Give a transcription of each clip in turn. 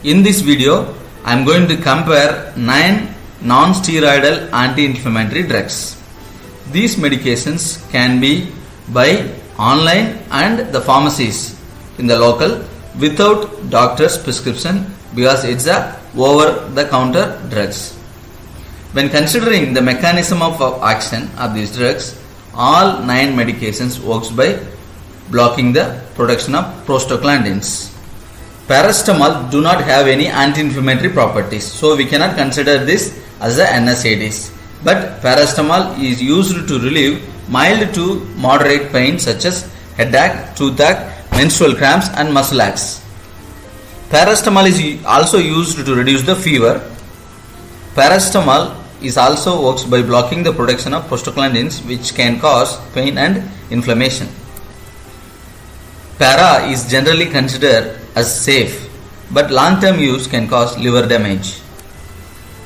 In this video, I am going to compare 9 non-steroidal anti-inflammatory drugs. These medications can be by online and the pharmacies in the local without doctor's prescription because it's a over-the-counter drugs. When considering the mechanism of action of these drugs, all 9 medications works by blocking the production of prostaglandins. Paracetamol do not have any anti-inflammatory properties, so we cannot consider this as a NSAIDs. But paracetamol is used to relieve mild to moderate pain such as headache, toothache, menstrual cramps and muscle aches. Paracetamol is also used to reduce the fever. Paracetamol is also works by blocking the production of prostaglandins which can cause pain and inflammation. Para is generally considered as safe, but long-term use can cause liver damage.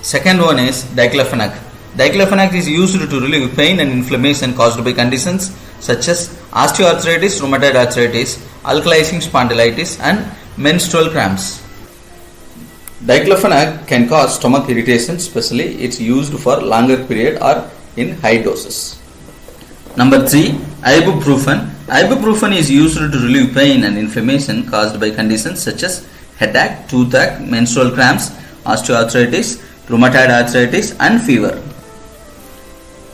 Second one is diclofenac. Diclofenac is used to relieve pain and inflammation caused by conditions such as osteoarthritis, rheumatoid arthritis, alkalizing spondylitis and menstrual cramps. Diclofenac can cause stomach irritation, especially it's used for longer period or in high doses. Number 3, ibuprofen. Ibuprofen is used to relieve pain and inflammation caused by conditions such as headache, toothache, menstrual cramps, osteoarthritis, rheumatoid arthritis and fever.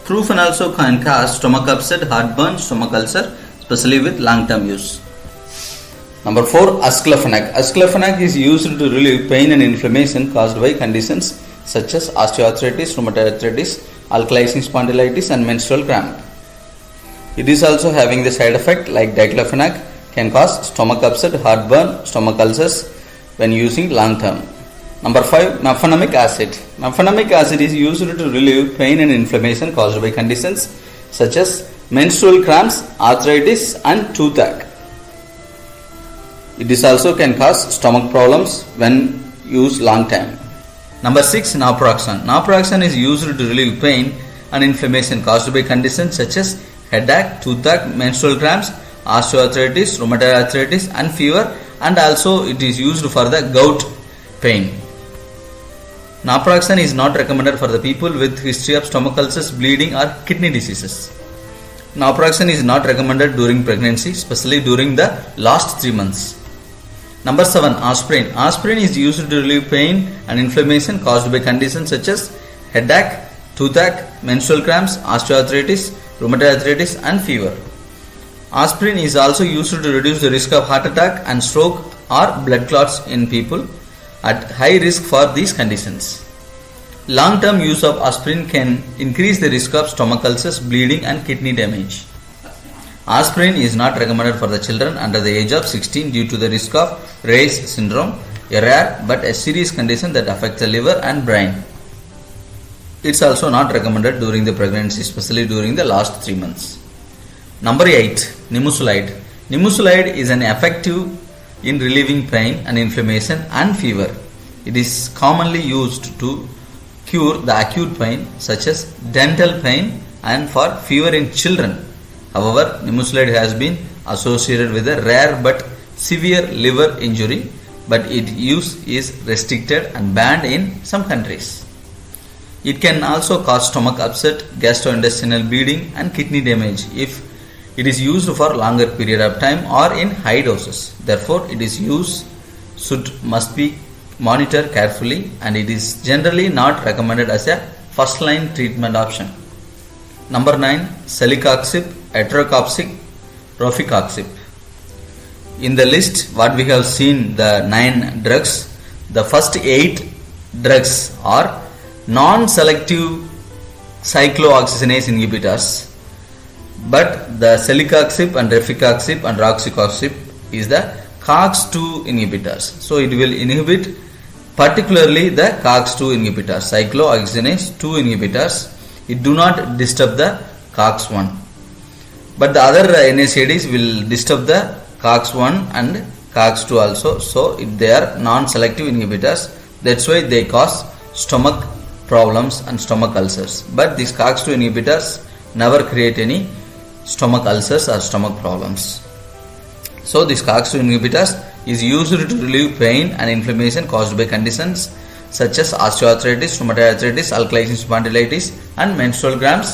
Ibuprofen also can cause stomach upset, heartburn, stomach ulcer, especially with long-term use. Number 4, aceclofenac. Aceclofenac is used to relieve pain and inflammation caused by conditions such as osteoarthritis, rheumatoid arthritis, alkalizing spondylitis and menstrual cramp. It is also having the side effect like diclofenac can cause stomach upset, heartburn, stomach ulcers when using long term. Number 5, mefenamic acid. Mefenamic acid is used to relieve pain and inflammation caused by conditions such as menstrual cramps, arthritis and toothache. It is also can cause stomach problems when used long time. Number 6, naproxen. Naproxen is used to relieve pain and inflammation caused by conditions such as headache, toothache, menstrual cramps, osteoarthritis, rheumatoid arthritis and fever, and also it is used for the gout pain. Naproxen is not recommended for the people with history of stomach ulcers, bleeding or kidney diseases. Naproxen is not recommended during pregnancy, especially during the last 3 months. Number 7, aspirin. Aspirin is used to relieve pain and inflammation caused by conditions such as headache, toothache, menstrual cramps, osteoarthritis, rheumatoid arthritis and fever. Aspirin is also used to reduce the risk of heart attack and stroke or blood clots in people at high risk for these conditions. Long-term use of aspirin can increase the risk of stomach ulcers, bleeding and kidney damage. Aspirin is not recommended for the children under the age of 16 due to the risk of Ray's syndrome, a rare but a serious condition that affects the liver and brain. It's also not recommended during the pregnancy, especially during the last 3 months. Number 8, nimesulide. Nimesulide is an effective in relieving pain and inflammation and fever. It is commonly used to cure the acute pain such as dental pain and for fever in children. However, nimesulide has been associated with a rare but severe liver injury, but its use is restricted and banned in some countries. It can also cause stomach upset, gastrointestinal bleeding and kidney damage if it is used for longer period of time or in high doses. Therefore, its use must be monitored carefully and it is generally not recommended as a first line treatment option. Number 9, celecoxib, etrocoxib, rofecoxib. In the list what we have seen the 9 drugs, the first 8 drugs are non-selective cyclooxygenase inhibitors, but the celecoxib and rofecoxib and roxacoxib is the COX-2 inhibitors. So it will inhibit particularly the COX-2 inhibitors, cyclooxygenase 2 inhibitors. It do not disturb the COX-1. But the other NSAIDs will disturb the COX-1 and COX-2 also. So they are non-selective inhibitors. That's why they cause stomach problems and stomach ulcers. But these COX-2 inhibitors never create any stomach ulcers or stomach problems. So these COX-2 inhibitors is used to relieve pain and inflammation caused by conditions such as osteoarthritis, rheumatoid arthritis, alkylating spondylitis, and menstrual cramps.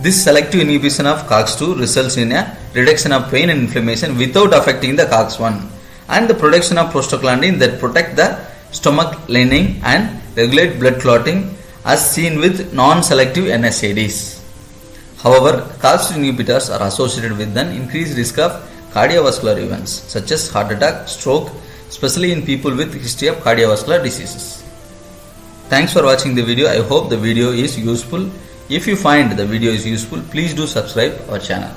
This selective inhibition of COX-2 results in a reduction of pain and inflammation without affecting the COX-1 and the production of prostaglandin that protect the stomach lining and regulate blood clotting as seen with non-selective NSAIDs. However, COX-2 inhibitors are associated with an increased risk of cardiovascular events such as heart attack, stroke, especially in people with history of cardiovascular diseases. Thanks for watching the video. I hope the video is useful. If you find the video is useful, please do subscribe our channel.